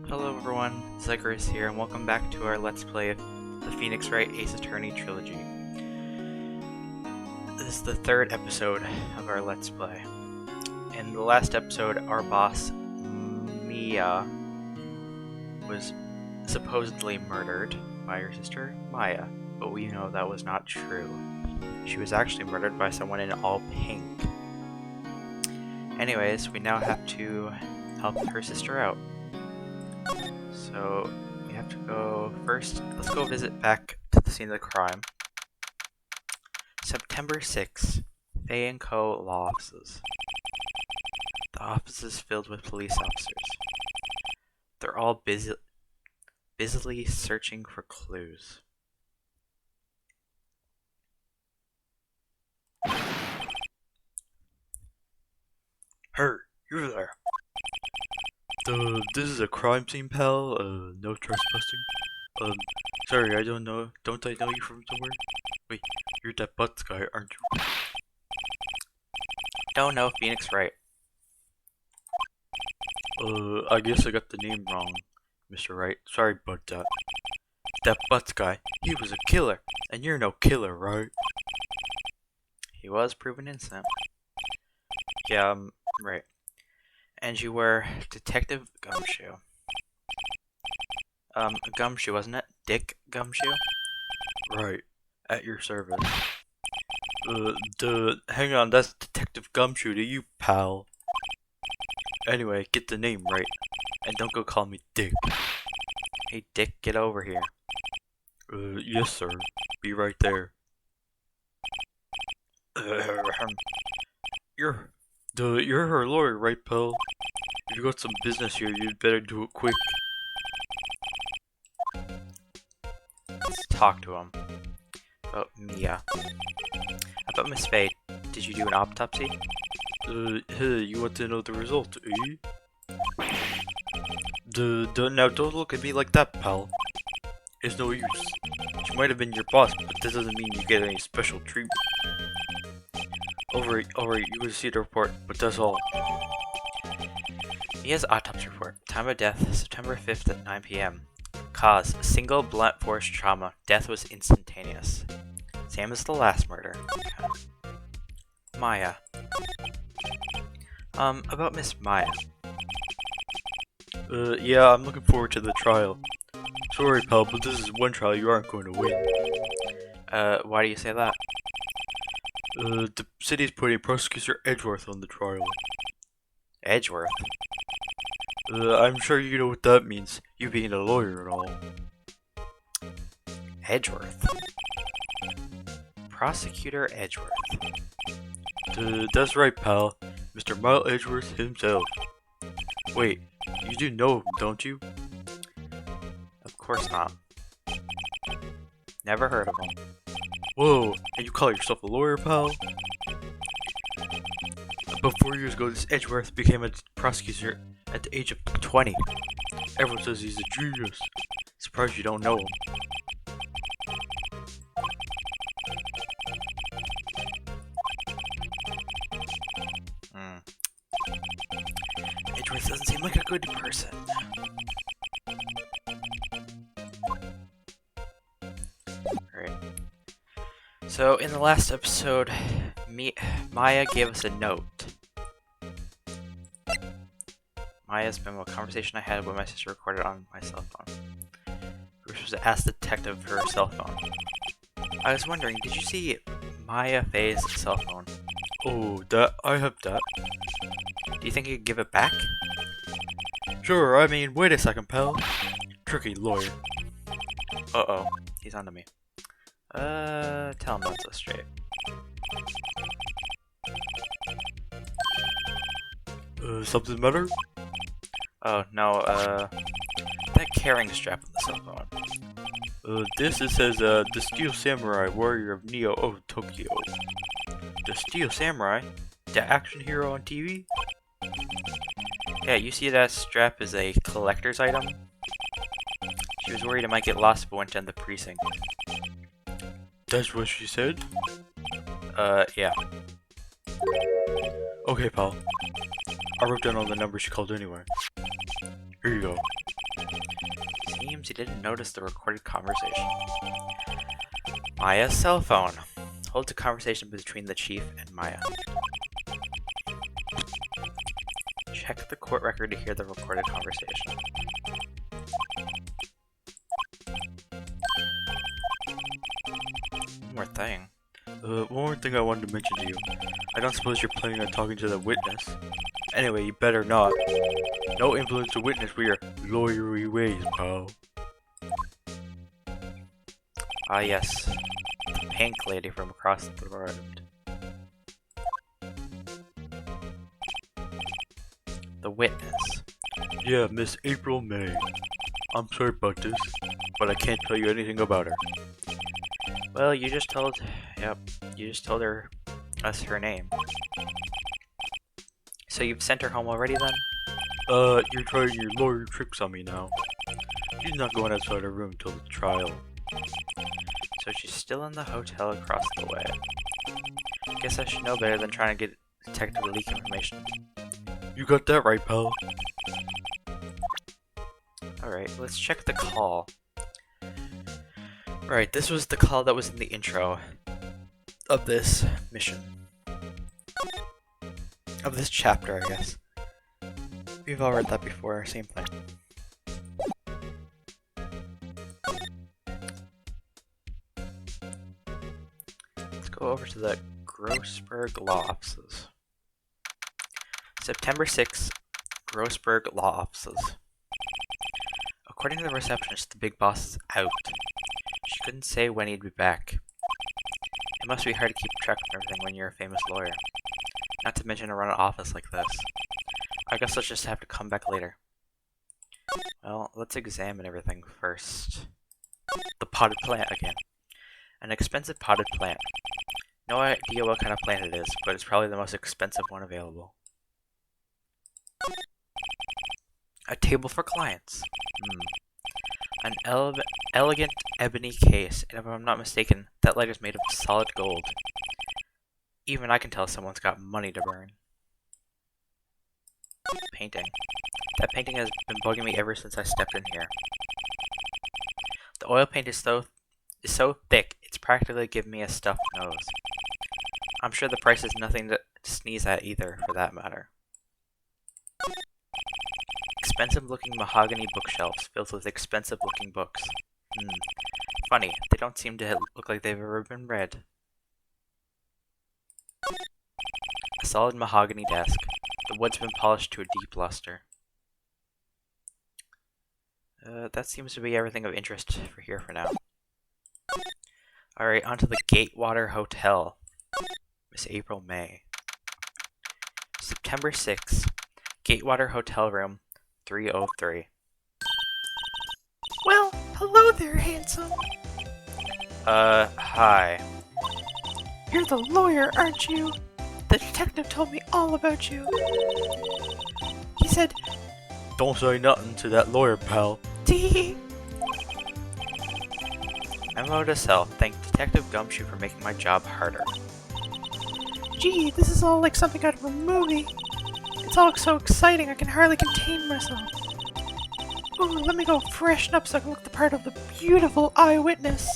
Hello everyone, Zagreus here, and welcome back to our Let's Play of the Phoenix Wright Ace Attorney Trilogy. This is the third episode of our Let's Play. In the last episode, our boss, Mia, was supposedly murdered by her sister, Maya, but we know that was not true. She was actually murdered by someone in all pink. Anyways, we now have to help her sister out. So, we have to go first. Let's go visit back to the scene of the crime. September 6th, Faye & Co. Law Offices. The office is filled with police officers. They're all busily searching for clues. Hey, you there. This is a crime scene, pal. No trespassing. Sorry, I don't know. Don't I know you from somewhere? Wait, you're that Butts guy, aren't you? No, Phoenix Wright. I guess I got the name wrong, Mr. Wright. Sorry about that. That Butts guy, he was a killer, and you're no killer, right? He was proven innocent. Yeah, right. And you were Detective Gumshoe. Gumshoe, wasn't it? Dick Gumshoe? Right. At your service. Hang on, that's Detective Gumshoe to you, pal. Anyway, get the name right. And don't go call me Dick. Hey, Dick, get over here. Yes, sir. Be right there. You're her lawyer, right, pal? If you got some business here, you'd better do it quick. Let's talk to him. About Mia. About Miss Faye. Did you do an autopsy? Hey, you want to know the result, eh? Now don't look at me like that, pal. It's no use. She might have been your boss, but that doesn't mean you get any special treatment. Alright, you can see the report, but that's all. Mia's autopsy report. Time of death, September 5th at 9 p.m. Cause, single blunt force trauma. Death was instantaneous. Same as the last murder. Okay. Maya. About Miss Maya. Yeah, I'm looking forward to the trial. Sorry, pal, but this is one trial you aren't going to win. Why do you say that? The city's putting Prosecutor Edgeworth on the trial. Edgeworth? I'm sure you know what that means, you being a lawyer and all. Edgeworth? Prosecutor Edgeworth. That's right, pal. Mr. Miles Edgeworth himself. Wait, you do know him, don't you? Of course not. Never heard of him. Whoa, and you call yourself a lawyer, pal? About 4 years ago, this Edgeworth became a prosecutor at the age of 20. Everyone says he's a genius. Surprised you don't know him. Edgeworth doesn't seem like a good person. Alright. So, in the last episode, Maya gave us a note. Maya's memo, a conversation I had with my sister recorded on my cell phone. We were supposed to ask the detective for her cell phone. I was wondering, did you see Maya Faye's cell phone? Oh, I have that. Do you think you could give it back? Sure, I mean, wait a second, pal. Tricky lawyer. Uh-oh, he's onto me. Tell him that's so straight. Something the matter? Oh, no, that carrying strap on the cell phone. It says, the Steel Samurai, warrior of Neo Tokyo. The Steel Samurai? The action hero on TV? Yeah, you see that strap is a collector's item? She was worried it might get lost if it went down the precinct. That's what she said? Yeah. Okay, pal. I wrote down all the numbers she called anyway. Here you go. Seems you didn't notice the recorded conversation. Maya's cell phone. Holds a conversation between the chief and Maya. Check the court record to hear the recorded conversation. One more thing. One more thing I wanted to mention to you. I don't suppose you're planning on talking to the witness. Anyway, you better not. No influence to witness with your lawyery ways, pal. Ah yes, the pink lady from across the road. The witness. Yeah, Miss April May. I'm sorry about this, but I can't tell you anything about her. Well, you just told us her name. So you've sent her home already then? You're trying your lawyer tricks on me now. She's not going outside her room till the trial. So she's still in the hotel across the way. Guess I should know better than trying to get a detective to leak information. You got that right, pal. Alright, let's check the call. Right, this was the call that was in the intro of this mission. Of this chapter, I guess. We've all read that before, same thing. Let's go over to the Grossberg Law Offices. September 6th, Grossberg Law Offices. According to the receptionist, the big boss is out. She couldn't say when he'd be back. It must be hard to keep track of everything when you're a famous lawyer. Not to mention to run an office like this. I guess I'll just have to come back later. Well, let's examine everything first. The potted plant again. An expensive potted plant. No idea what kind of plant it is, but it's probably the most expensive one available. A table for clients. An elegant ebony case, and if I'm not mistaken, that leg is made of solid gold. Even I can tell someone's got money to burn. Painting. That painting has been bugging me ever since I stepped in here. The oil paint is so thick, it's practically giving me a stuffed nose. I'm sure the price is nothing to sneeze at either, for that matter. Expensive-looking mahogany bookshelves filled with expensive-looking books. Funny, they don't seem to look like they've ever been read. A solid mahogany desk. The wood's been polished to a deep luster. That seems to be everything of interest for here for now. Alright, on to the Gatewater Hotel. Miss April May. September 6th. Gatewater Hotel Room 303. Well, hello there, handsome. Hi. You're the lawyer, aren't you? The detective told me all about you. He said, Don't say nothing to that lawyer, pal. Dee. Memo to self. Thank Detective Gumshoe for making my job harder. Gee, this is all like something out of a movie. It's all so exciting I can hardly contain myself. Ooh, let me go freshen up so I can look the part of the beautiful eyewitness.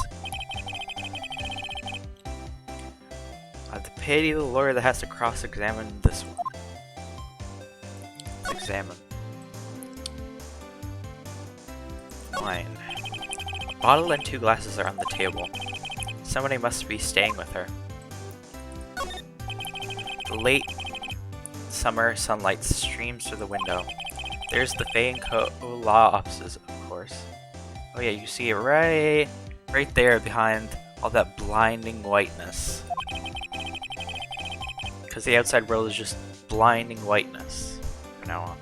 The pity of the lawyer that has to cross-examine this one. Let's examine. Wine. Bottle and 2 glasses are on the table. Somebody must be staying with her. The late summer sunlight streams through the window. There's the Fay & Co. law offices, of course. Oh yeah, you see it right there behind all that blinding whiteness. Because the outside world is just blinding whiteness from now on.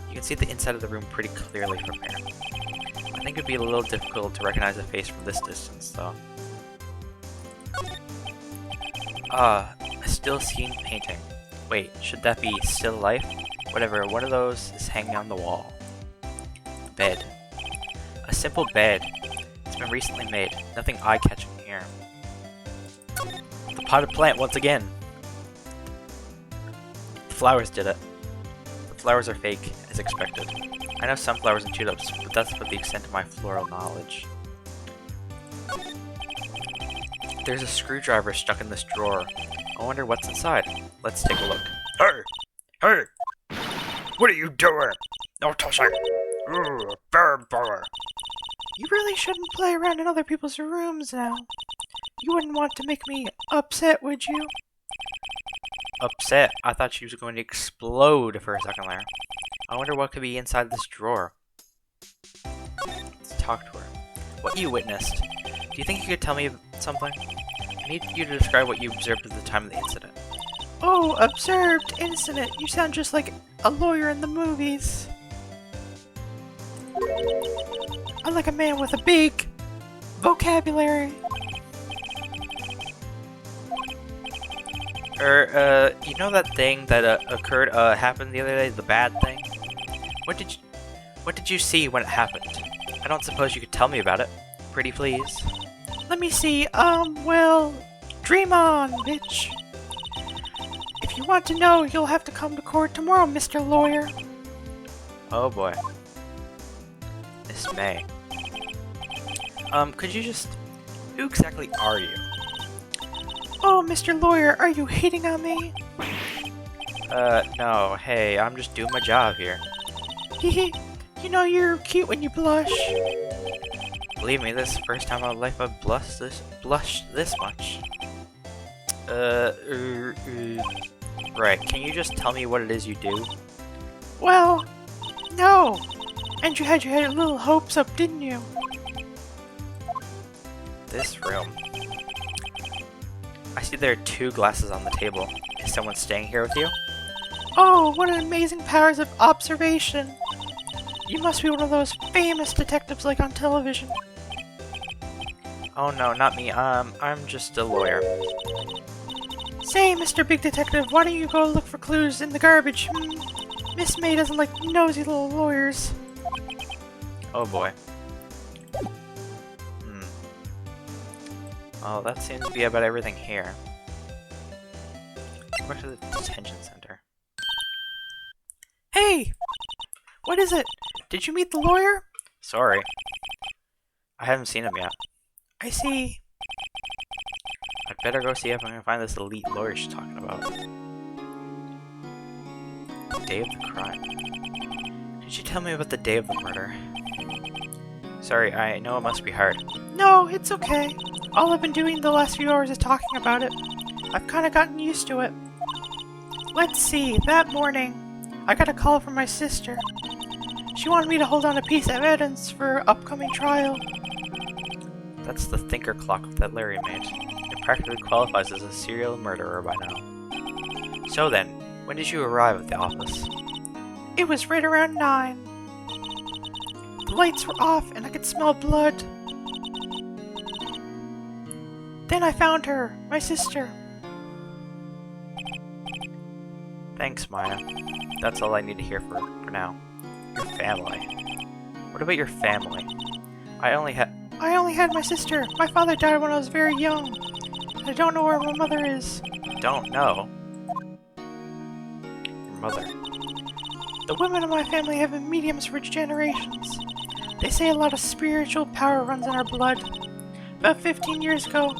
You can see the inside of the room pretty clearly from here. I think it'd be a little difficult to recognize a face from this distance, though. A still scene painting. Wait, should that be still life? Whatever, one of those is hanging on the wall. Bed. A simple bed. It's been recently made. Nothing eye-catching here. The potted plant once again. The flowers did it. flowers are fake, as expected. I know sunflowers and tulips, but that's about the extent of my floral knowledge. There's a screwdriver stuck in this drawer. I wonder what's inside. Let's take a look. Hey! Hey! What are you doing? No touching! Bad boy! You really shouldn't play around in other people's rooms now. You wouldn't want to make me upset, would you? Upset? I thought she was going to explode for a second there. I wonder what could be inside this drawer. Let's talk to her. What you witnessed. Do you think you could tell me something? I need you to describe what you observed at the time of the incident. Oh, observed incident. You sound just like a lawyer in the movies. I'm like a man with a big vocabulary. You know that thing that happened the other day, the bad thing? What did you see when it happened? I don't suppose you could tell me about it. Pretty please. Let me see, well, dream on, bitch. If you want to know, you'll have to come to court tomorrow, Mr. Lawyer. Oh boy. Miss May. Could you just... Who exactly are you? Oh, Mr. Lawyer, are you hitting on me? No, hey, I'm just doing my job here. Hehe, you know you're cute when you blush. Believe me, this is the first time in my life I've blushed this much. Right, can you just tell me what it is you do? Well, no. And you had your little hopes up, didn't you? This room. I see there are 2 glasses on the table. Is someone staying here with you? Oh, what an amazing powers of observation. You must be one of those famous detectives like on television. Oh no, not me. I'm just a lawyer. Say, Mr. Big Detective, why don't you go look for clues in the garbage? Miss May doesn't like nosy little lawyers. Oh boy. Oh, that seems to be about everything here. Back to the detention center. Hey! What is it? Did you meet the lawyer? Sorry. I haven't seen him yet. I see. I'd better go see if I can find this elite lawyer she's talking about. Day of the crime. Did you tell me about the day of the murder? Sorry, I know it must be hard. No, it's okay. All I've been doing the last few hours is talking about it. I've kind of gotten used to it. Let's see, that morning, I got a call from my sister. She wanted me to hold on a piece of evidence for her upcoming trial. That's the thinker clock that Larry made. It practically qualifies as a serial murderer by now. So then, when did you arrive at the office? It was right around 9. The lights were off and I could smell blood. Then I found her, my sister. Thanks, Maya. That's all I need to hear for now. Your family. What about your family? I only had my sister. My father died when I was very young. I don't know where my mother is. Don't know? Your mother. The women in my family have been mediums for generations. They say a lot of spiritual power runs in our blood. About 15 years ago,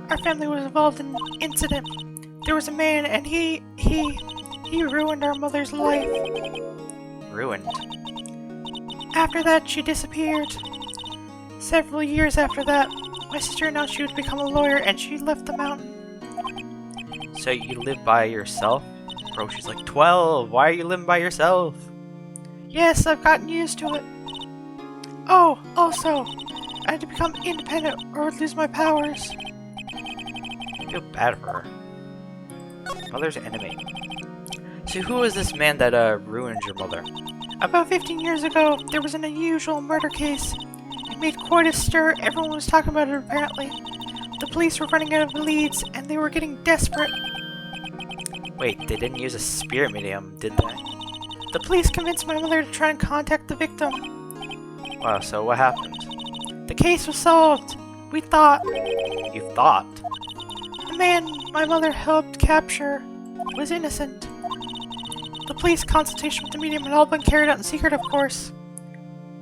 our family was involved in an incident. There was a man and he ruined our mother's life. Ruined? After that, she disappeared. Several years after that, my sister announced she would become a lawyer and she left the mountain. So you live by yourself? Bro, she's like 12. Why are you living by yourself? Yes, I've gotten used to it. Oh, also, I had to become independent or I would lose my powers. I feel bad for her. Mother's enemy. So who is this man that ruined your mother? About 15 years ago, there was an unusual murder case. It made quite a stir. Everyone was talking about it apparently. The police were running out of leads and they were getting desperate. Wait, they didn't use a spirit medium, did they? The police convinced my mother to try and contact the victim. Wow, so what happened? The case was solved. We thought. You thought? The man my mother helped capture was innocent. The police consultation with the medium had all been carried out in secret, of course.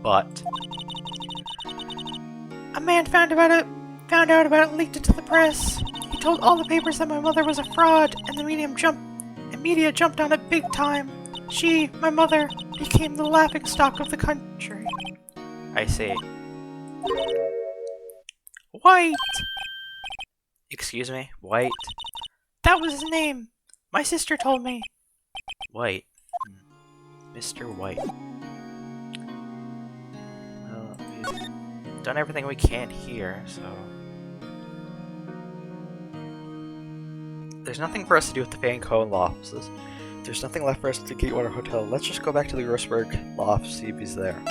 But A man found out about it and leaked it to the press. He told all the papers that my mother was a fraud, and the media jumped on it big time. She, my mother, became the laughingstock of the country. I see. White! Excuse me? White? That was his name. My sister told me. White. Mr. White. Well, we've done everything we can here, so... There's nothing for us to do with the Fan Co. and law offices. If there's nothing left for us to Gatewater Hotel, let's just go back to the Grossberg law office, see if he's there.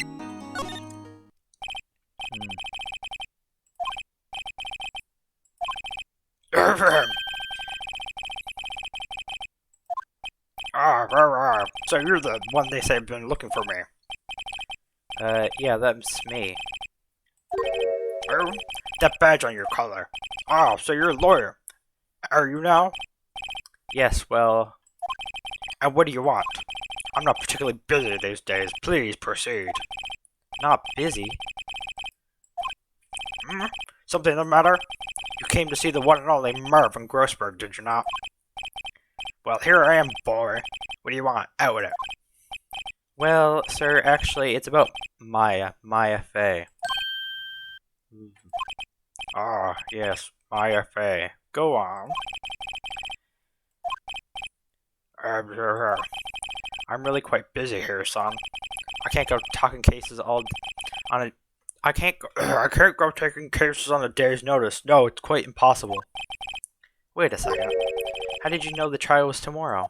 So you're the one they say have been looking for me. Yeah, that's me. Oh, that badge on your collar. Oh, so you're a lawyer. Are you now? Yes, well... And what do you want? I'm not particularly busy these days. Please proceed. Not busy? Something the matter? You came to see the one and only Mervyn Grossberg, did you not? Well, here I am, boy. What do you want? Out with it. Well, sir, actually, it's about Maya Fey. Ah, yes, Maya Fey. Go on. I'm really quite busy here, son. I can't go talking cases all on a... I can't go taking cases on a day's notice. No, it's quite impossible. Wait a second. How did you know the trial was tomorrow?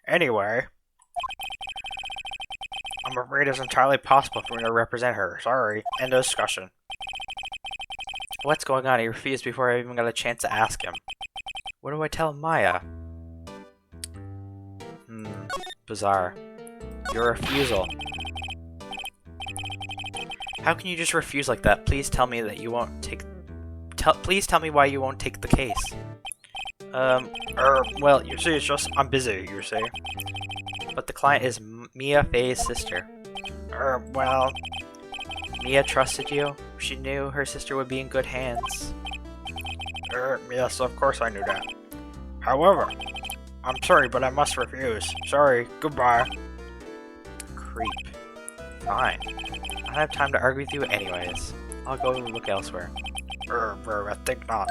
Anyway. I'm afraid it's entirely possible for me to represent her. Sorry. End of discussion. What's going on? He refused before I even got a chance to ask him. What do I tell Maya? Bizarre. Your refusal. How can you just refuse like that? Please tell me that you won't take... Please tell me why you won't take the case. Well, you see, it's just, I'm busy, you see. But the client is Mia Fey's sister. Well... Mia trusted you. She knew her sister would be in good hands. Yes, of course I knew that. However, I'm sorry, but I must refuse. Sorry, goodbye. Creep. Fine. I don't have time to argue with you anyways. I'll go look elsewhere. I think not.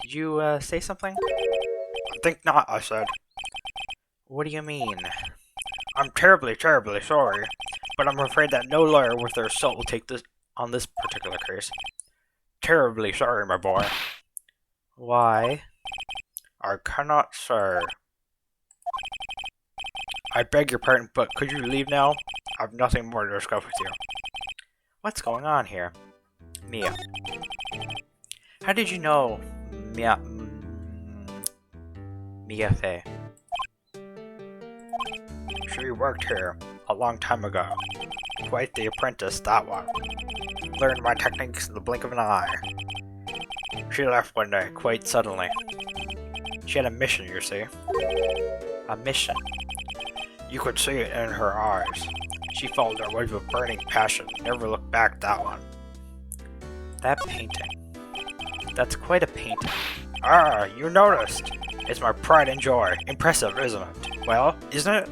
Did you, say something? I think not, I said. What do you mean? I'm terribly, terribly sorry, but I'm afraid that no lawyer worth their salt will take this on this particular case. Terribly sorry, my boy. Why? I cannot say. I beg your pardon, but could you leave now? I have nothing more to discuss with you. What's going on here? Mia. How did you know Mia Fey? She worked here a long time ago. Quite the apprentice, that one. Learned my techniques in the blink of an eye. She left one day, quite suddenly. She had a mission, you see. A mission? You could see it in her eyes. She followed her way with burning passion, never looked back, that one. That painting. That's quite a painting. Ah, you noticed. It's my pride and joy. Impressive, isn't it? Well, isn't it?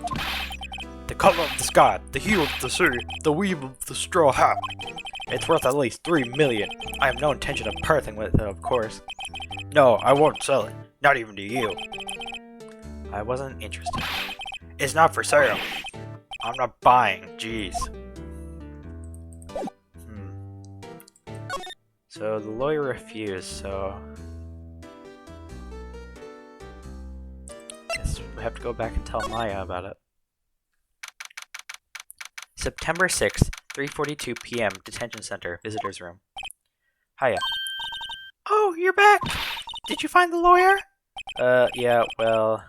The color of the sky, the hue of the sea, the weave of the straw hat. It's worth at least 3 million. I have no intention of parting with it, of course. No, I won't sell it. Not even to you. I wasn't interested. It's not for sale. I'm not buying. Jeez. So the lawyer refused, so... Guess we have to go back and tell Maya about it. September 6th, 3:42 p.m. Detention Center, Visitors Room. Hiya. Oh, you're back! Did you find the lawyer? Yeah, well...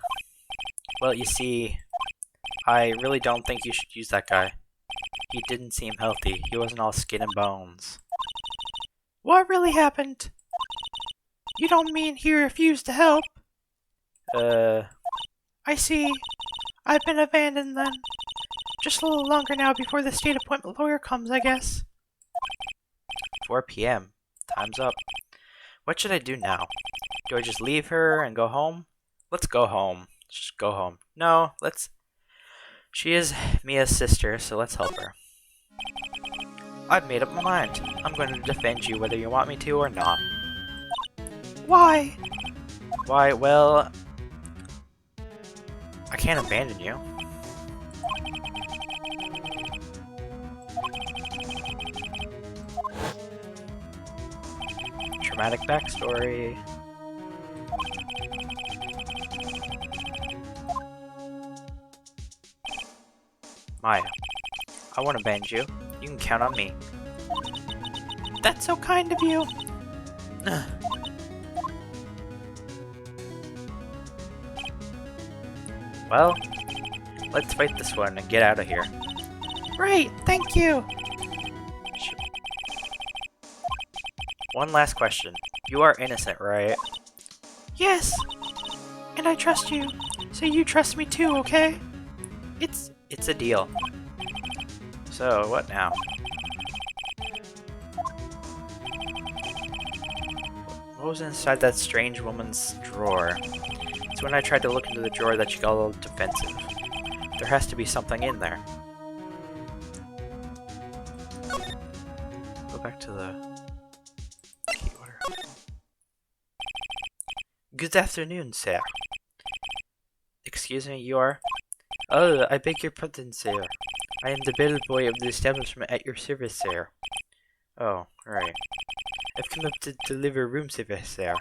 Well, you see... I really don't think you should use that guy. He didn't seem healthy. He wasn't all skin and bones. What really happened? You don't mean he refused to help? I see. I've been abandoned then. Just a little longer now before the state appointment lawyer comes, I guess. 4 p.m. Time's up. What should I do now? Do I just leave her and go home? Let's go home. Just go home. No, let's... She is Mia's sister, so let's help her. I've made up my mind. I'm going to defend you whether you want me to or not. Why? Why, well... I can't abandon you. Dramatic backstory. Maya, I won't abandon you. You can count on me. That's so kind of you. Well, let's fight this one and get out of here. Right, thank you. One last question. You are innocent, right? Yes. And I trust you. So you trust me too, okay? It's a deal. So, what now? What was inside that strange woman's drawer? It's when I tried to look into the drawer that she got a little defensive. There has to be something in there. Go back to the... Good afternoon, sir. Excuse me, you are? Oh, I beg your pardon, sir. I am the bellboy of the establishment at your service, sir. Oh, right. I've come up to deliver room service, sir.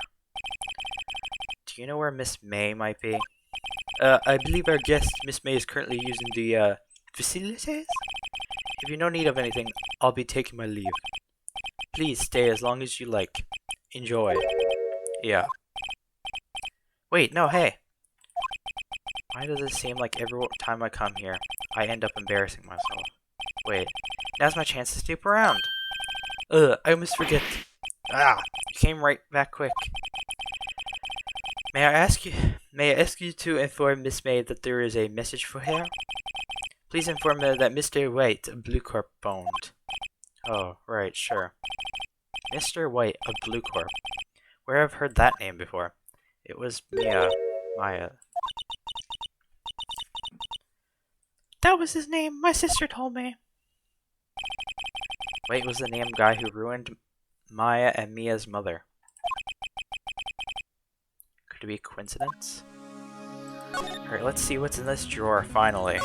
Do you know where Miss May might be? I believe our guest, Miss May, is currently using the, facilities? If you're no need of anything, I'll be taking my leave. Please stay as long as you like. Enjoy. Yeah. Wait, no, hey! Why does it seem like every time I come here, I end up embarrassing myself? Wait, now's my chance to snoop around! I almost forget. Ah! You came right back quick. May I ask you to inform Miss May that there is a message for her? Please inform her that Mr. Wright of Blue Corp phoned. Oh, right, sure. Mr. White of Blue Corp. Where I've heard that name before. It was Maya. That was his name. My sister told me. Wait was the name guy who ruined Maya and Mia's mother. Could it be a coincidence? Alright, let's see what's in this drawer, finally.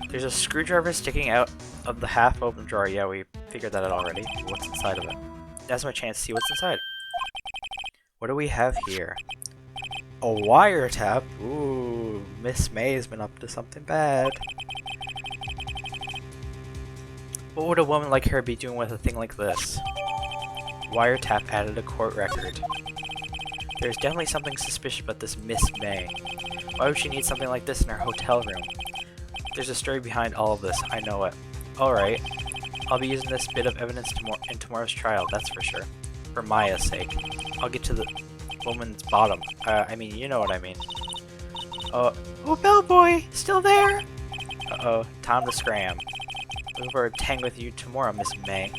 There's a screwdriver sticking out of the half-open drawer. Yeah, we figured that out already. What's inside of it? That's my chance to see what's inside. What do we have here? A wiretap? Ooh, Miss May has been up to something bad. What would a woman like her be doing with a thing like this? Wiretap added a court record. There's definitely something suspicious about this Miss May. Why would she need something like this in her hotel room? There's a story behind all of this, I know it. Alright, I'll be using this bit of evidence in tomorrow's trial, that's for sure. For Maya's sake. I'll get to the woman's bottom. I mean, you know what I mean. Oh, bellboy, still there? Uh-oh, time to scram. Looking forward to hang with you tomorrow, Miss May.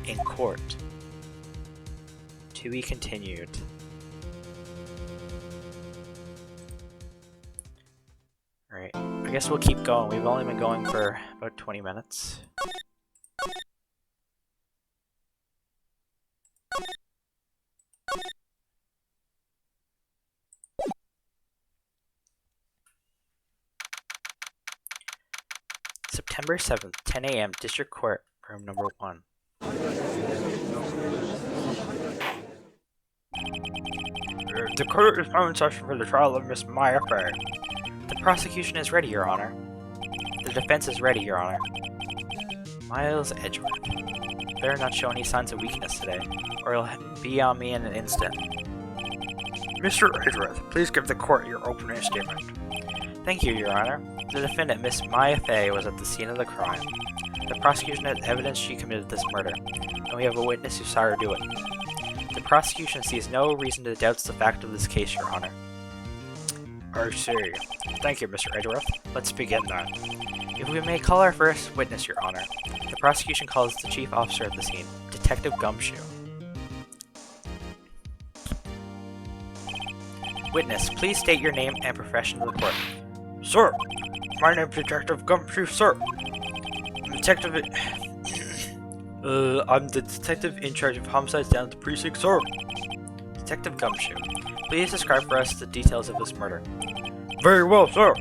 In court. To be continued. Alright, I guess we'll keep going. We've only been going for about 20 minutes. September 7th, 10 a.m., District Court, room number 1. The court is now in session for the trial of Miss Maya Fay. The prosecution is ready, Your Honor. The defense is ready, Your Honor. Miles Edgeworth. Better not show any signs of weakness today, or he'll be on me in an instant. Mr. Edgeworth, please give the court your opening statement. Thank you, Your Honor. The defendant, Miss Maya Fay, was at the scene of the crime. The prosecution has evidence she committed this murder, and we have a witness who saw her do it. The prosecution sees no reason to doubt the fact of this case, Your Honor. I see. Thank you, Mr. Edgeworth. Let's begin then. If we may call our first witness, Your Honor. The prosecution calls the chief officer of the scene, Detective Gumshoe. Witness, please state your name and profession to the court. Sir, my name is Detective Gumshoe, sir. I'm the detective in charge of homicides down at the precinct, sir. Detective Gumshoe, please describe for us the details of this murder. Very well, sir.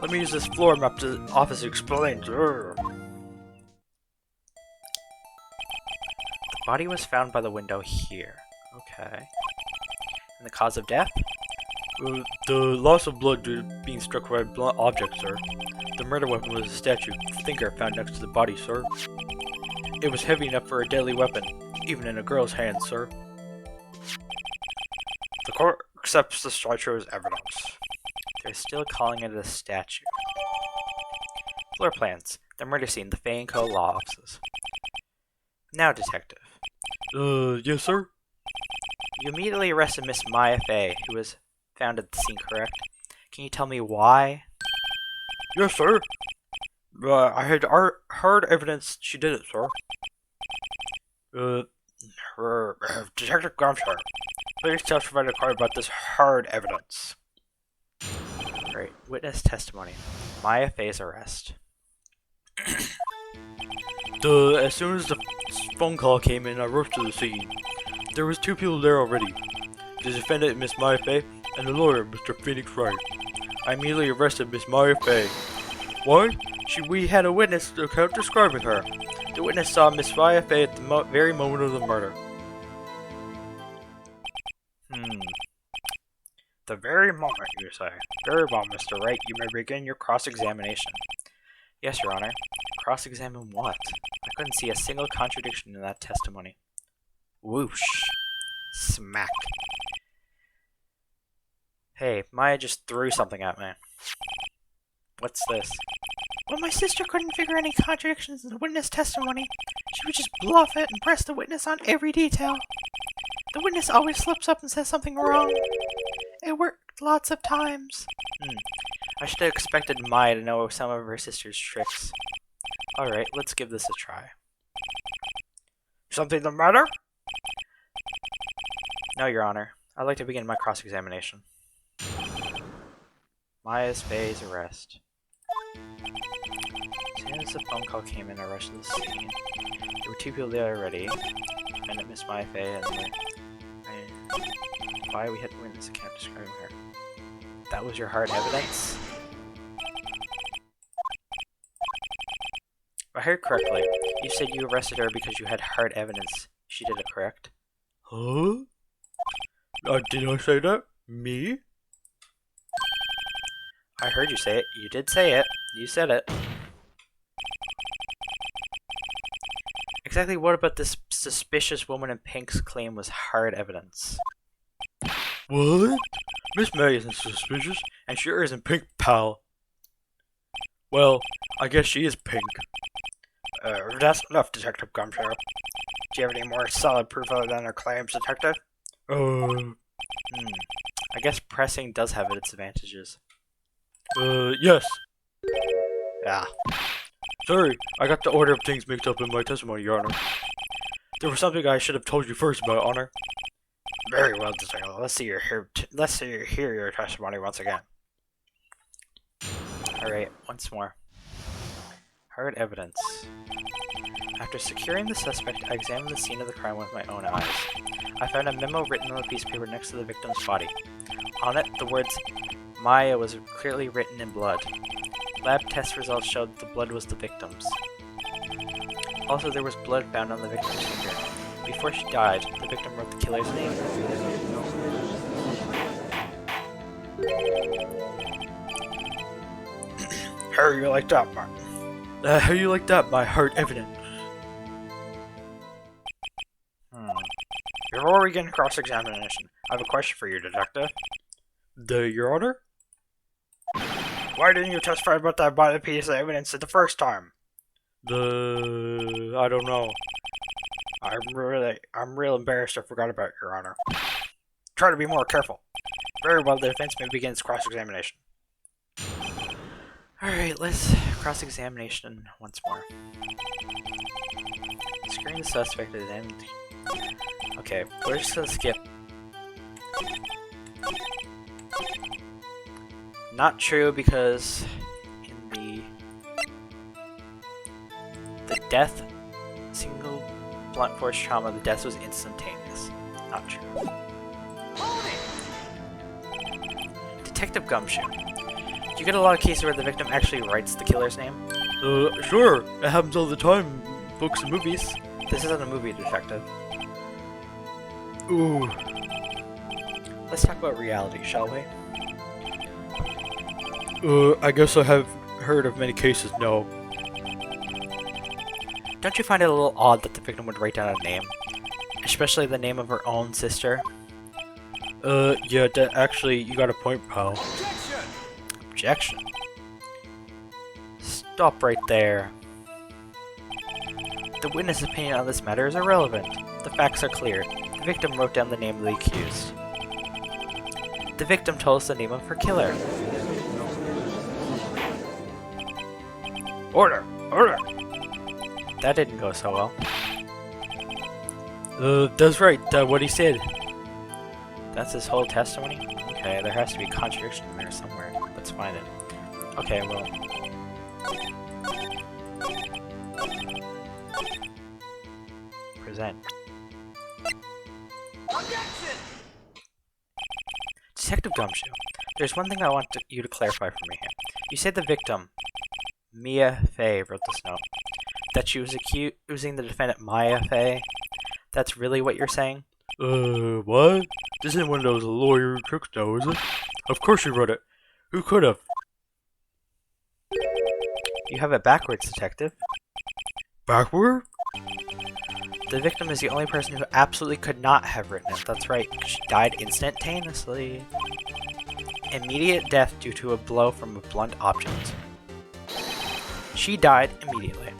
Let me use this floor map to the office to explain, sir. The body was found by the window here. Okay. And the cause of death? The loss of blood due to being struck by a blunt object, sir. The murder weapon was a statue thinker found next to the body, sir. It was heavy enough for a deadly weapon, even in a girl's hand, sir. The court accepts the statue as evidence. They're still calling it a statue. Floor plans. The murder scene, the Fay & Co. law offices. Now, detective. Yes, sir? You immediately arrested Miss Maya Fay, who was found at the scene, correct? Can you tell me why? Yes, sir. I had hard evidence she did it, sir. Detective Gumshoe, please testify to the court about this hard evidence. Great. Witness testimony. Maya Fay's arrest. As soon as the phone call came in, I rushed to the scene. There was 2 people there already. The defendant, Miss Maya Fay, and the lawyer, Mr. Phoenix Wright. I immediately arrested Miss Maya Fay. Why? We had a witness account describing her. The witness saw Miss Maya Fay at the very moment of the murder. The very moment, you say. Very well, Mr. Wright. You may begin your cross-examination. Yes, Your Honor. Cross-examine what? I couldn't see a single contradiction in that testimony. Whoosh. Smack. Hey, Maya just threw something at me. What's this? When my sister couldn't figure any contradictions in the witness testimony, she would just bluff it and press the witness on every detail. The witness always slips up and says something wrong. It worked lots of times. I should have expected Maya to know some of her sister's tricks. Alright, let's give this a try. Something the matter? No, Your Honor. I'd like to begin my cross-examination. Maya Fay's arrest. As soon as the phone call came in, I rushed to the scene. There were 2 people there already. And Miss Maya Fay and why we had to win this account describing her. That was your hard evidence? If I heard correctly, you said you arrested her because you had hard evidence. She did it, correct? Huh? Did I say that? Me? I heard you say it. You did say it. You said it. Exactly what about this suspicious woman in pink's claim was hard evidence? What? Miss May isn't suspicious, and she isn't pink, pal. Well, I guess she is pink. That's enough, Detective Gumshoe. Do you have any more solid proof other than her claims, Detective? I guess pressing does have its advantages. Yes. Yeah. Sorry, I got the order of things mixed up in my testimony, Your Honor. There was something I should have told you first about, Honor. Very well, Detective. Let's see hear your testimony once again. Alright, once more. Hard evidence. After securing the suspect, I examined the scene of the crime with my own eyes. I found a memo written on a piece of paper next to the victim's body. On it, the words Maya was clearly written in blood. Lab test results showed that the blood was the victim's. Also, there was blood found on the victim's finger. Before she died, the victim wrote the killer's name. How you like that, Mark? How you like that, my hard evidence? Before we begin cross-examination, I have a question for you, Detective. Your Honor? Why didn't you testify about that body piece of evidence the first time? I don't know. I'm real embarrassed I forgot about it, Your Honor. Try to be more careful. Very well, the defense may begin its cross-examination. Alright, let's cross-examination once more. Screen the suspect at the end. Okay, we're just gonna skip. Not true, because in the death, single blunt force trauma, the death was instantaneous. Not true. Detective Gumshoe. Do you get a lot of cases where the victim actually writes the killer's name? Sure. It happens all the time in books and movies. This isn't a movie, detective. Ooh. Let's talk about reality, shall we? I guess I have heard of many cases, no. Don't you find it a little odd that the victim would write down a name? Especially the name of her own sister? Yeah, actually, you got a point, pal. Objection. Stop right there. The witness' opinion on this matter is irrelevant. The facts are clear. The victim wrote down the name of the accused. The victim told us the name of her killer. Order! Order! That didn't go so well. That's right, what he said. That's his whole testimony? Okay, there has to be a contradiction in there somewhere. Let's find it. Okay, well... Present. Detective Gumshoe, there's one thing I want you to clarify for me here. You said the victim, Mia Fey, wrote this note. That she was accusing the defendant Maya Fey. That's really what you're saying? What? This isn't one of those lawyer tricks though, is it? Of course you wrote it. Who could have? You have it backwards, detective. Backward? The victim is the only person who absolutely could not have written it. That's right, she died instantaneously. Immediate death due to a blow from a blunt object. She died immediately.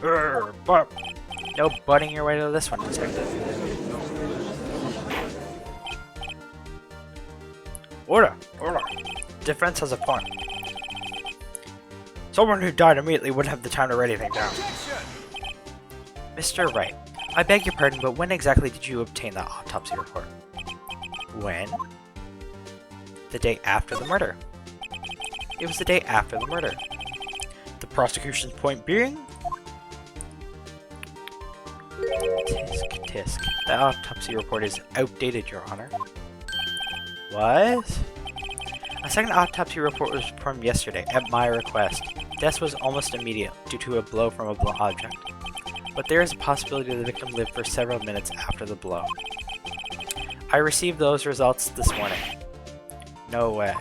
But No butting your way to this one, detective. order! Order! Defense has a point. Someone who died immediately wouldn't have the time to write anything down. Mr. Wright, I beg your pardon, but when exactly did you obtain that autopsy report? When? The day after the murder. It was the day after the murder. The prosecution's point being? Tisk, tisk. The autopsy report is outdated, Your Honor. What? A second autopsy report was performed yesterday, at my request. Death was almost immediate, due to a blow from a blunt object. But there is a possibility the victim lived for several minutes after the blow. I received those results this morning. No way.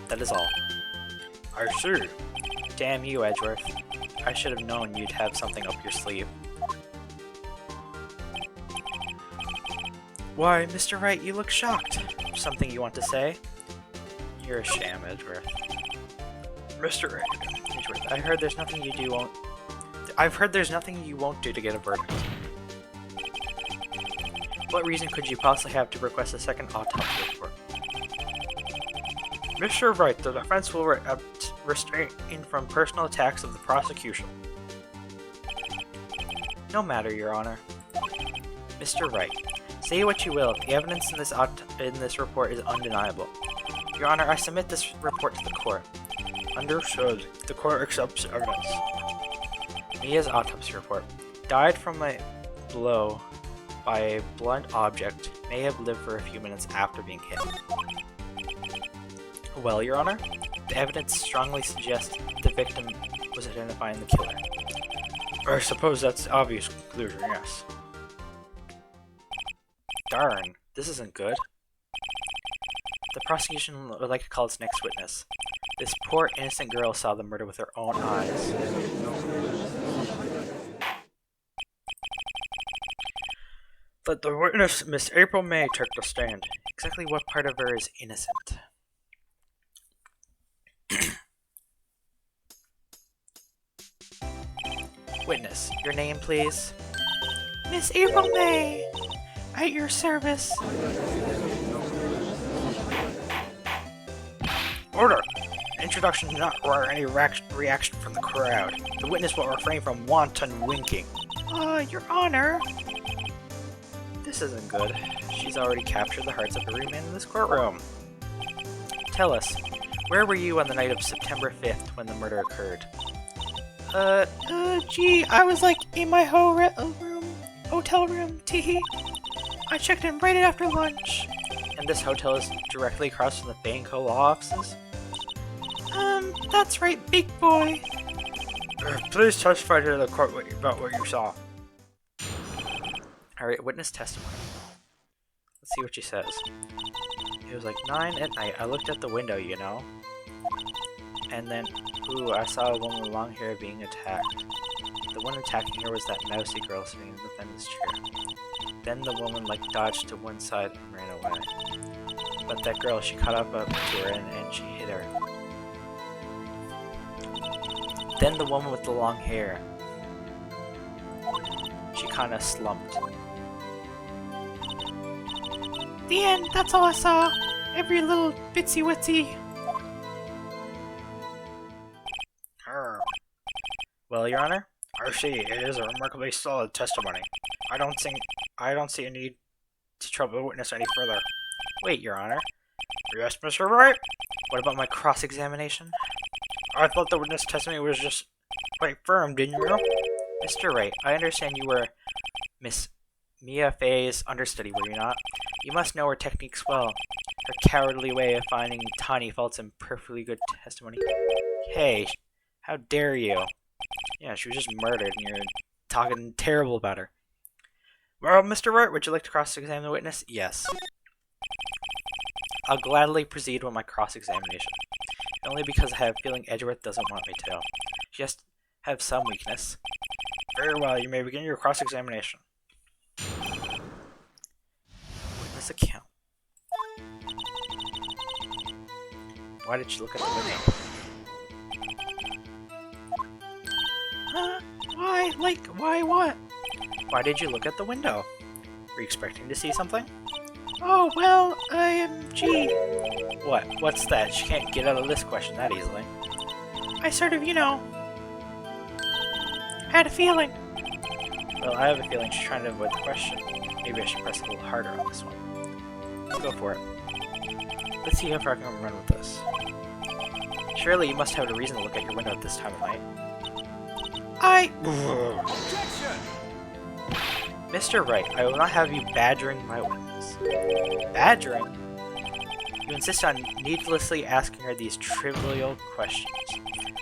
That is all. I see. Damn you, Edgeworth. I should have known you'd have something up your sleeve. Why, Mr. Wright, you look shocked. Something you want to say? You're a sham, Edgeworth. Mr. Edgeworth, I've heard there's nothing you won't do to get a verdict. What reason could you possibly have to request a second autopsy report? Mr. Wright, the defense will restrain from personal attacks of the prosecution. No matter, Your Honor. Mr. Wright, say what you will, the evidence in this report is undeniable. Your Honor, I submit this report to the court. Understood. The court accepts evidence. Mia's autopsy report. Died from a blow by a blunt object. May have lived for a few minutes after being hit. Well, Your Honor, the evidence strongly suggests the victim was identifying the killer. I suppose that's the obvious conclusion, yes. Darn, this isn't good. The prosecution would like to call its next witness. This poor innocent girl saw the murder with her own eyes. Let the witness, Miss April May, take the stand. Exactly what part of her is innocent? Witness, your name, please? Miss April May, at your service. Order! Introduction does not require any reaction from the crowd. The witness will refrain from wanton winking. Your Honor. This isn't good. She's already captured the hearts of every man in this courtroom. Tell us, where were you on the night of September 5th when the murder occurred? Gee, I was like in my hotel room, teehee. I checked in right after lunch. And this hotel is directly across from the Banco law offices? That's right, big boy. Please testify to the court about what you saw. Alright, witness testimony. Let's see what she says. It was like 9 at night. I looked at the window, you know. And then, ooh, I saw a woman with long hair being attacked. The one attacking her was that mousy girl sitting in the defendant's chair. Then the woman, like, dodged to one side and ran away. But that girl, she caught up to her and she hit her. Then the woman with the long hair, she kinda slumped. The end, that's all I saw. Every little bitsy witsy. Well, Your Honor, I see it is a remarkably solid testimony. I don't see a need to trouble the witness any further. Wait, Your Honor. Yes, Mr. Wright? What about my cross-examination? I thought the witness testimony was just quite firm, didn't you? Mr. Wright, I understand you were Miss Mia Fey's understudy, were you not? You must know her techniques well. Her cowardly way of finding tiny faults in perfectly good testimony. Hey, how dare you? Yeah, she was just murdered and you're talking terrible about her. Well, Mr. Wright, would you like to cross-examine the witness? Yes. I'll gladly proceed with my cross-examination. Only because I have a feeling Edgeworth doesn't want me to. She has to have some weakness. Very well, you may begin your cross-examination. Witness account. Why did she look at the window? Why? Like, why what? Why did you look at the window? Were you expecting to see something? Oh, well, gee. What? What's that? She can't get out of this question that easily. I sort of, you know, had a feeling. Well, I have a feeling she's trying to avoid the question. Maybe I should press a little harder on this one. Go for it. Let's see how far I can run with this. Surely you must have a reason to look at your window at this time of night. Objection! Mr. Wright, I will not have you badgering my witness. Badgering? You insist on needlessly asking her these trivial questions.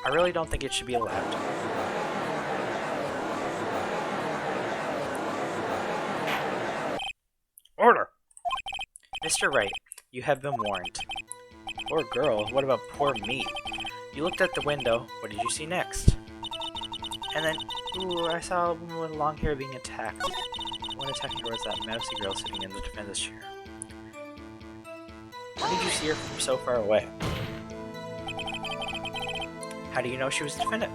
I really don't think it should be allowed. Order! Mr. Wright, you have been warned. Poor girl, what about poor me? You looked at the window, what did you see next? And then, ooh, I saw a woman with long hair being attacked. The one attacking her was that mousy girl sitting in the defendant's chair. How did you see her from so far away? How do you know she was the defendant?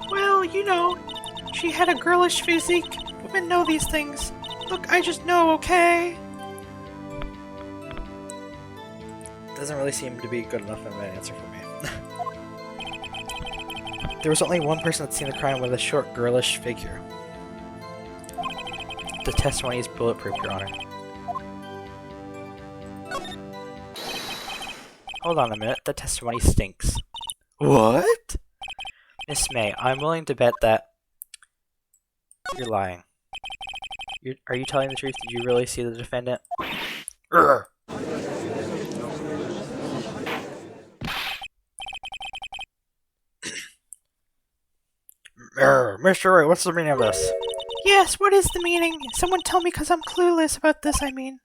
Well, you know, she had a girlish physique. Women know these things. Look, I just know, okay? Doesn't really seem to be good enough of an answer for me. There was only one person that's seen the crime with a short, girlish figure. The testimony is bulletproof, Your Honor. Hold on a minute, the testimony stinks. What? Miss May, I'm willing to bet that you're lying. Are you telling the truth? Did you really see the defendant? Urgh. Mr. Wright, what's the meaning of this? Yes, what is the meaning? Someone tell me, because I'm clueless about this, I mean.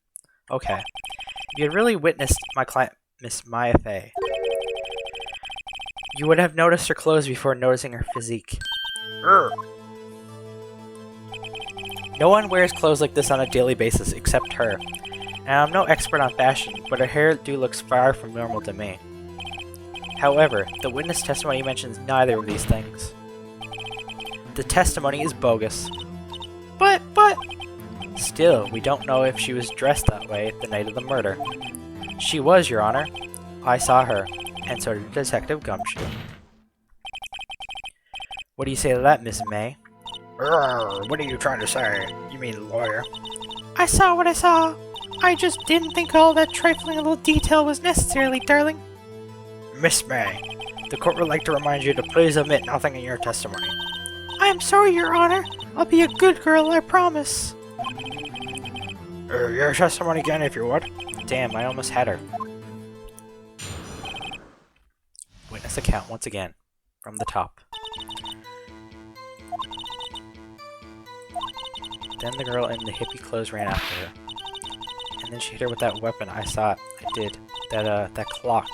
Okay. If you had really witnessed my client, Miss Maya Fey, you would have noticed her clothes before noticing her physique. No one wears clothes like this on a daily basis except her. And I'm no expert on fashion, but her hairdo looks far from normal to me. However, the witness testimony mentions neither of these things. The testimony is bogus. But... Still, we don't know if she was dressed that way the night of the murder. She was, Your Honor. I saw her, and so did Detective Gumshoe. What do you say to that, Miss May? What are you trying to say? You mean lawyer? I saw what I saw. I just didn't think all that trifling little detail was necessary, darling. Miss May, the court would like to remind you to please omit nothing in your testimony. I am sorry, Your Honor. I'll be a good girl, I promise. Your testimony again, if you would. Damn, I almost had her. Witness account once again, from the top. Then the girl in the hippie clothes ran after her. And then she hit her with that weapon. I saw it. I did. That clock.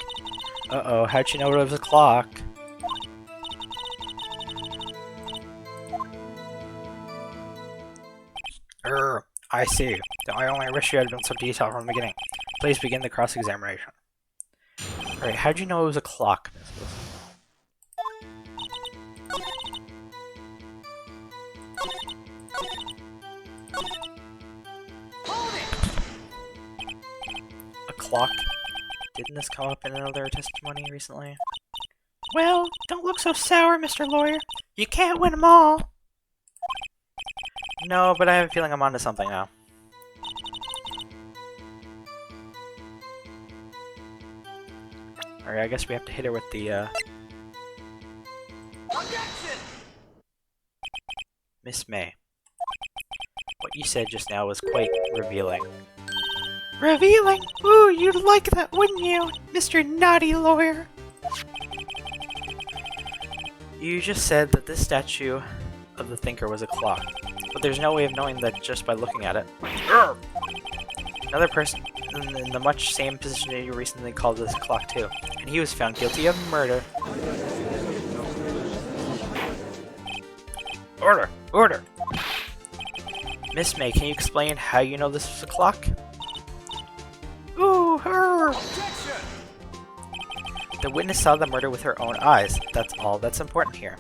Uh-oh, how'd she know it was a clock? I see. I only wish you had been so detailed from the beginning. Please begin the cross-examination. Alright, how'd you know it was a clock, Mrs.? A clock? Didn't this come up in another testimony recently? Well, don't look so sour, Mr. Lawyer. You can't win 'em all. No, but I have a feeling I'm onto something now. Alright, I guess we have to hit her with the, Objection! Miss May. What you said just now was quite revealing. Revealing? Ooh, you'd like that, wouldn't you, Mr. Naughty Lawyer? You just said that this statue of the thinker was a clock, but there's no way of knowing that just by looking at it. Another person in the much same position that you recently called this a clock too, and he was found guilty of murder. Order! Order! Miss May, can you explain how you know this was a clock? Ooh, her. The witness saw the murder with her own eyes. That's all that's important here.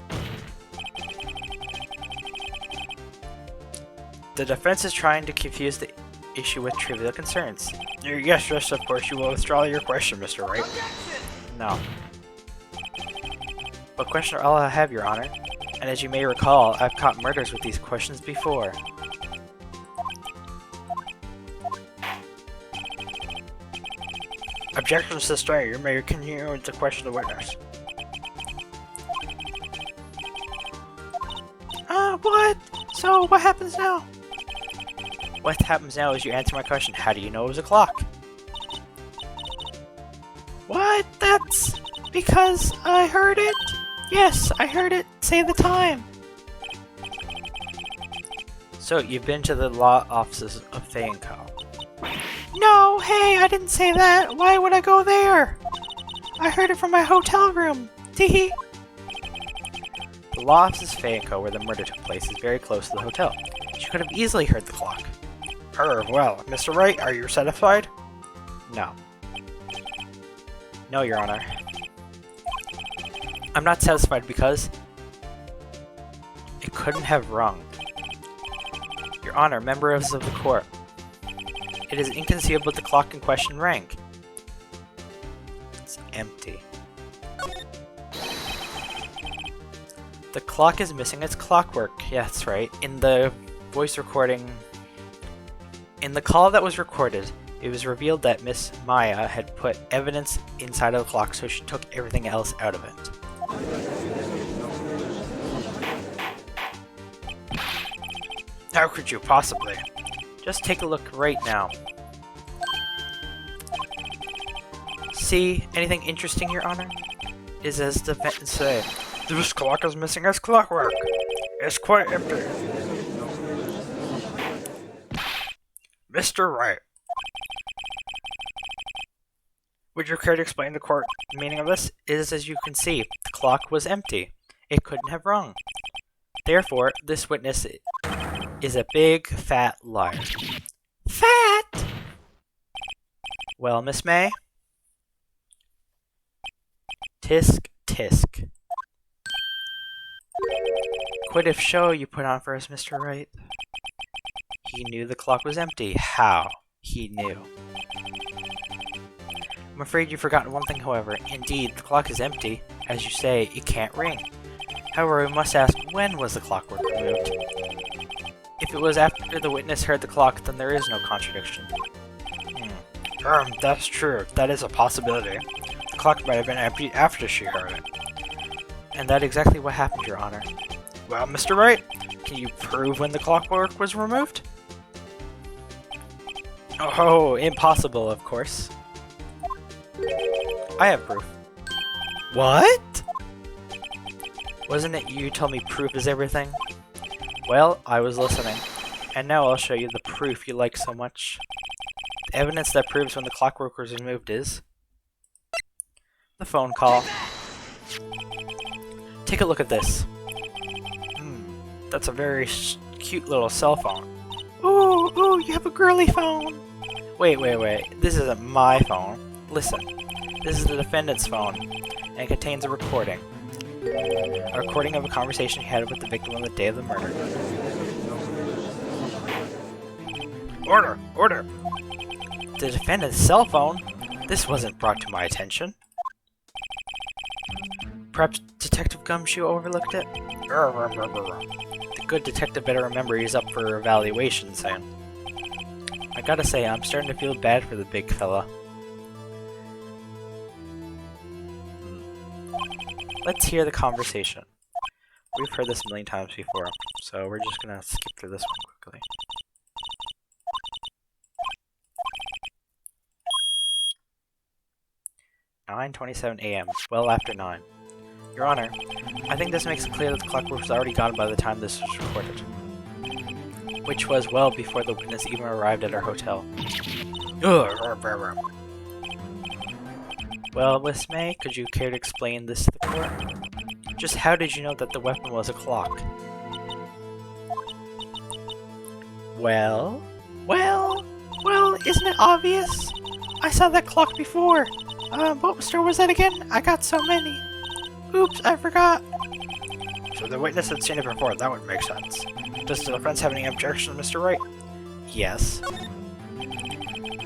The defense is trying to confuse the issue with trivial concerns. Yes, of course, you will withdraw your question, Mr. Wright. No. But question all I have, Your Honor. And as you may recall, I've caught murders with these questions before. Objection sustained. You may continue to question the witness. What? So, what happens now? What happens now is you answer my question. How do you know it was a clock? What? That's because I heard it? Yes, I heard it say the time. So, you've been to the law offices of Fay & Co. No, hey, I didn't say that. Why would I go there? I heard it from my hotel room. Teehee. The law offices of Fay & Co. where the murder took place is very close to the hotel. She could have easily heard the clock. Well, Mr. Wright, are you satisfied? No. No, Your Honor. I'm not satisfied because it couldn't have rung. Your Honor, members of the court, it is inconceivable the clock in question rang. It's empty. The clock is missing its clockwork. Yeah, that's right. In the voice recording... In the call that was recorded, it was revealed that Miss Maya had put evidence inside of the clock, so she took everything else out of it. How could you possibly? Just take a look right now. See anything interesting, Your Honor? Is as the defendants say. This clock is missing its clockwork. It's quite empty. Mr. Wright, Would you care to explain the court the meaning of this? It is as you can see, the clock was empty. It couldn't have rung. Therefore, this witness is a big, fat liar. Fat? Well, Miss May? Tisk, tisk. Quit if show you put on for us, Mr. Wright. He knew the clock was empty. How? He knew. I'm afraid you've forgotten one thing, however. Indeed, the clock is empty. As you say, it can't ring. However, we must ask, when was the clockwork removed? If it was after the witness heard the clock, then there is no contradiction. That's true. That is a possibility. The clock might have been empty after she heard it. And that's exactly what happened, Your Honor. Well, Mr. Wright, can you prove when the clockwork was removed? Oh, impossible, of course. I have proof. What? Wasn't it you told me proof is everything? Well, I was listening. And now I'll show you the proof you like so much. The evidence that proves when the clockwork was removed is the phone call. Take a look at this. That's a very cute little cell phone. Ooh, you have a girly phone. Wait. This isn't my phone. Listen. This is the defendant's phone, and it contains a recording. A recording of a conversation he had with the victim on the day of the murder. Order! The defendant's cell phone? This wasn't brought to my attention. Perhaps Detective Gumshoe overlooked it? The good detective better remember he's up for evaluation soon. I gotta say, I'm starting to feel bad for the big fella. Let's hear the conversation. We've heard this a million times before, so we're just gonna skip through this one quickly. "9:27 a.m., well after 9. Your Honor, I think this makes it clear that the clockwork was already gone by the time this was recorded. Which was well before the witness even arrived at our hotel. Well, Miss May, could you care to explain this to the court? Just how did you know that the weapon was a clock? Well, Isn't it obvious? I saw that clock before. What store was that again? I got so many. Oops, I forgot. So the witness had seen it before, that would make sense. Does the defense have any objections, Mr. Wright? yes.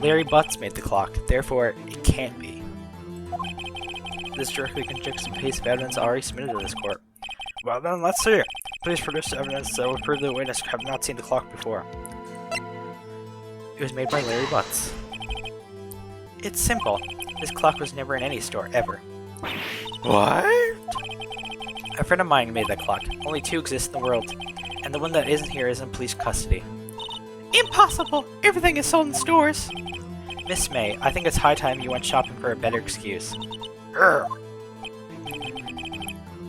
Larry Butts made the clock, therefore it can't be. This directly contradicts the piece of evidence already submitted to this court. Well then, let's see. Please produce evidence that would prove the witness have not seen the clock before. It was made by Larry Butts. It's simple. This clock was never in any store, ever. What? A friend of mine made that clock. Only 2 exist in the world. And the one that isn't here is in police custody. Impossible! Everything is sold in stores. Miss May, I think it's high time you went shopping for a better excuse.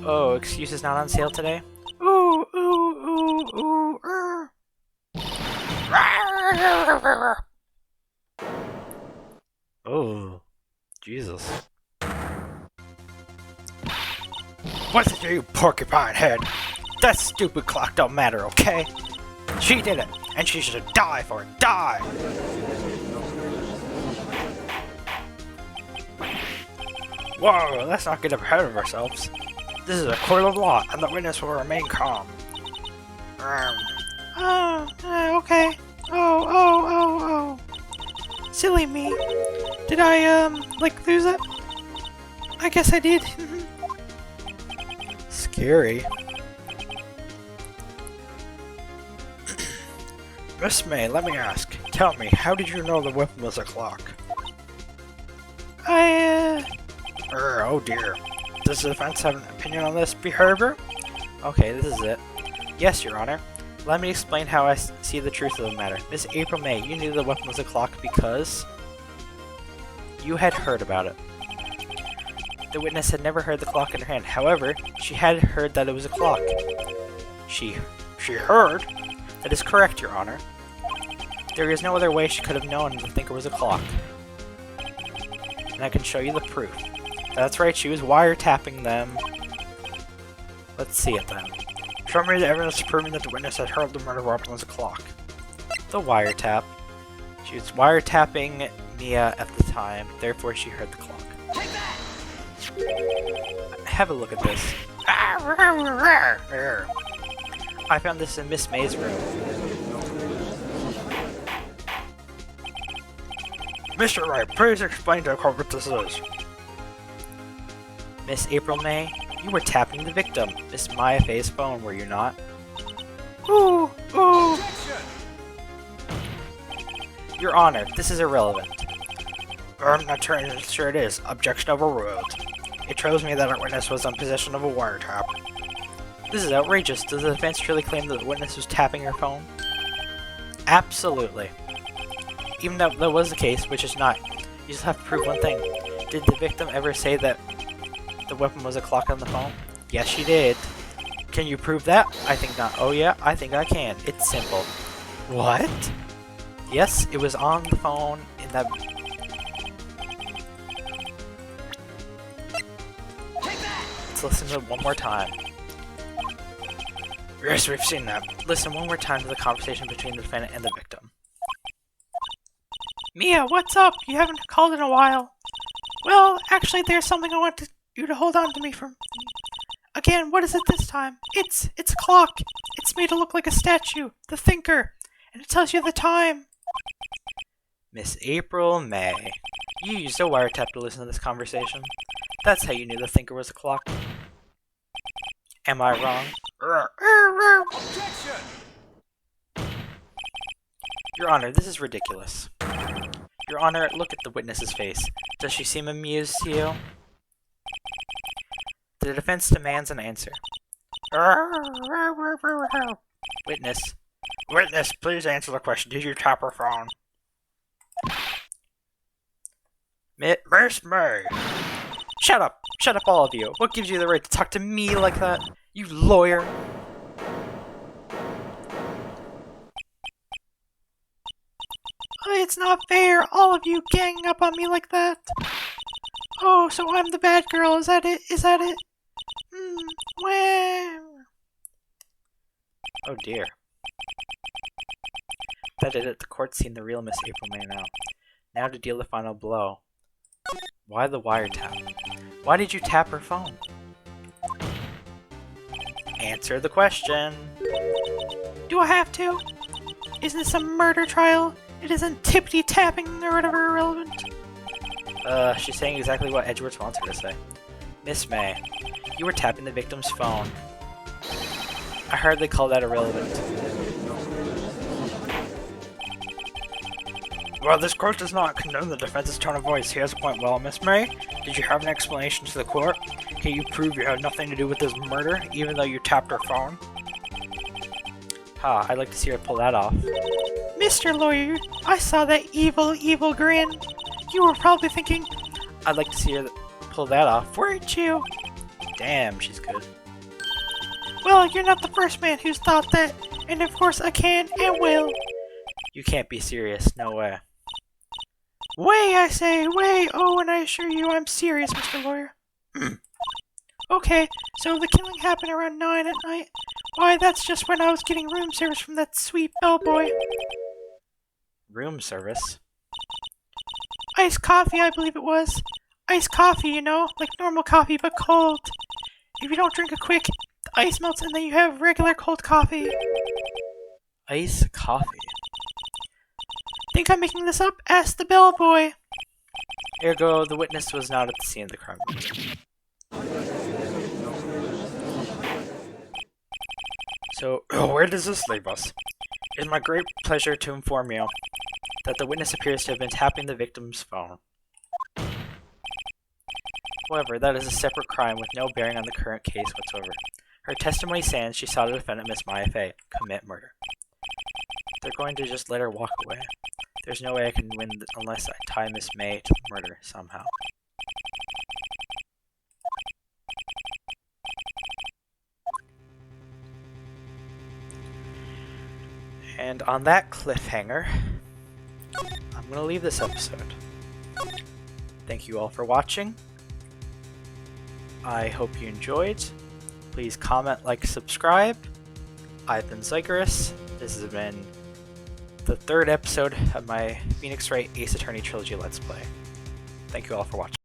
Oh, excuse is not on sale today? Ooh. Oh, Jesus. What's it, you porcupine head? That stupid clock don't matter, okay? She did it, and she should die for it. Die! Whoa, let's not get ahead of ourselves. This is a court of law, and the witness will remain calm. Okay. Oh. Silly me. Did I, lose it? I guess I did. Scary. Miss May, let me ask. Tell me, how did you know the weapon was a clock? Oh dear. Does the defense have an opinion on this behavior? Okay, this is it. Yes, Your Honor. Let me explain how I see the truth of the matter. Miss April May, you knew the weapon was a clock because you had heard about it. The witness had never heard the clock in her hand. However, she had heard that it was a clock. She heard? That is correct, Your Honor. There is no other way she could have known to think it was a clock. And I can show you the proof. That's right, she was wiretapping them. Let's see it then. Show me the evidence proving that the witness had heard the murder weapon was a clock. The wiretap. She was wiretapping Mia at the time, therefore she heard the clock. Have a look at this. I found this in Miss May's room. Mr. Wright, please explain to the court what this is. Miss April May, you were tapping the victim, Miss Maya Faye's phone, were you not? Ooh, ooh. Your Honor, this is irrelevant. I'm not sure it is. Objection overruled. It shows me that our witness was in possession of a wiretap. This is outrageous. Does the defense truly claim that the witness was tapping her phone? Absolutely. Even though that was the case, which is not, you just have to prove one thing. Did the victim ever say that the weapon was a clock on the phone? Yes, she did. Can you prove that? I think not. Oh yeah, I think I can. It's simple. What? Yes, it was on the phone in that... Let's listen to it one more time. Yes, we've seen that. Listen one more time to the conversation between the defendant and the victim. Mia, what's up? You haven't called in a while. Well, actually, there's something I want you to hold on to me from. Again, what is it this time? It's a clock. It's made to look like a statue, the thinker, and it tells you the time. Miss April May, you used a wiretap to listen to this conversation. That's how you knew the thinker was a clock. Am I wrong? Your Honor, this is ridiculous. Your Honor, look at the witness's face. Does she seem amused to you? The defense demands an answer. Witness. Witness, please answer the question. Did you tap her phone? Miss May. Shut up! Shut up, all of you! What gives you the right to talk to me like that? You lawyer! It's not fair, all of you ganging up on me like that. Oh, so I'm the bad girl, is that it? Is that it? Well... Oh dear. That did it. The court's seen the real Miss April May now. Now to deal the final blow. Why the wiretap? Why did you tap her phone? Answer the question. Do I have to? Isn't this a murder trial? It isn't tippity-tapping or whatever irrelevant. She's saying exactly what Edgeworth wants her to say. Miss May, you were tapping the victim's phone. I hardly call that irrelevant. Well, this court does not condone the defense's tone of voice. He has a point. Well, Miss May, did you have an explanation to the court? Can you prove you had nothing to do with this murder, even though you tapped her phone? Ha, I'd like to see her pull that off. Mr. Lawyer, I saw that evil, evil grin. You were probably thinking, I'd like to see her pull that off. weren't you? Damn, she's good. Well, you're not the first man who's thought that, and of course I can and will. You can't be serious, no way. Way, I say, way! Oh, and I assure you I'm serious, Mr. Lawyer. Okay, so the killing happened around 9 at night. Why, that's just when I was getting room service from that sweet bellboy. Room service? Iced coffee, I believe it was. Iced coffee, you know, like normal coffee, but cold. If you don't drink it quick, the ice melts and then you have regular cold coffee. Ice coffee? Think I'm making this up? Ask the bellboy. Ergo, the witness was not at the scene of the crime. So, where does this leave us? It is my great pleasure to inform you that the witness appears to have been tapping the victim's phone. However, that is a separate crime with no bearing on the current case whatsoever. Her testimony stands she saw the defendant, Miss Maya Faye, commit murder. They're going to just let her walk away. There's no way I can win unless I tie Miss May to the murder somehow. And on that cliffhanger, I'm going to leave this episode. Thank you all for watching. I hope you enjoyed. Please comment, like, subscribe. I've been Zygarus. This has been the third episode of my Phoenix Wright Ace Attorney Trilogy Let's Play. Thank you all for watching.